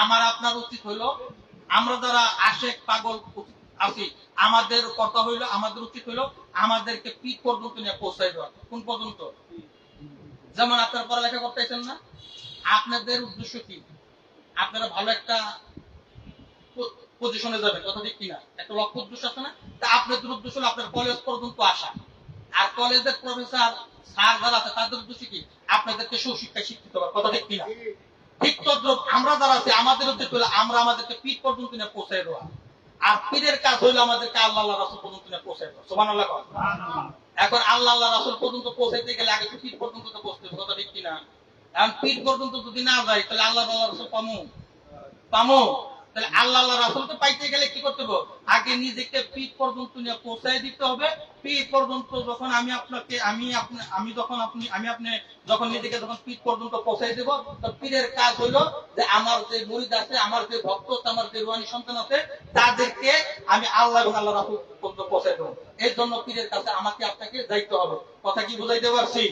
আমার আপনার উচিত হইলো আমরা যারা আশেক পাগল আছি আমাদের কথা হইলো আমাদের উচিত হইলো আমাদেরকে পিঠ পর্যন্ত নিয়ে পৌঁছাই দেওয়া। কোন পর্যন্ত? যেমন আপনারা পড়ালেখা করতেছেন না, আপনাদের উদ্দেশ্য কি? আপনারা ভালো একটা পজিশনে যাবেন, কথা ঠিক কিনা? একটা লক্ষ্য উদ্দেশ্য আছে না? তা আপনাদের উদ্দেশ্য হলো আপনার কলেজ পর্যন্ত আসা। আর কলেজের প্রফেসর স্যার যারা আছে তাদের উদ্দেশ্য কি? আপনাদেরকে সুশিক্ষায় শিক্ষিত করা, কথা ঠিক কিনা? ঠিক তদ্রুপ আমরা যারা আছি আমাদের উদ্দেশ্য হলো আমরা আমাদেরকে পিঠ পর্যন্ত নিয়ে পৌঁছাই দেওয়া। আর পীরের কাজ হইলো আমাদেরকে আল্লাহ আল্লাহ রাসূল পর্যন্ত নিয়ে পৌঁছাই দেওয়া। সুবহানাল্লাহ। এখন আল্লাহ আল্লাহ রাসূল পর্যন্ত পৌঁছাইতে গেলে আগে তো পিঠ পর্যন্ত তো পৌঁছতে হবে, কথা ঠিক কিনা? এখন পিঠ পর্যন্ত যদি না যাই তাহলে আল্লাহ আল্লাহ রাসূল পামু। তাহলে আল্লাহ আল্লাহ রাসূলকে পাইতে গেলে কি করতে হবে? আগে নিজেকে পিঠ পর্যন্ত নিয়ে পৌঁছাই দিতে হবে। পিঠ পর্যন্ত যখন আমি আপনাকে আমি যখন আপনি যখন নিজেকে যখন পিঠ পর্যন্ত পৌঁছাই দেব, তো পীরের কাজ হলো যে আমার যে মুরিদ আছে, আমার যে ভক্ত আছে, আমার যে রুহানি সন্তান আছে, তাদেরকে আমি আল্লাহ এবং আল্লাহ রাসূল পর্যন্ত পৌঁছাই দেব। এর জন্য পীরের কাছে আমাকে আপনাকে যাইতে হবে। কথা কি বুঝাইতে পারছি?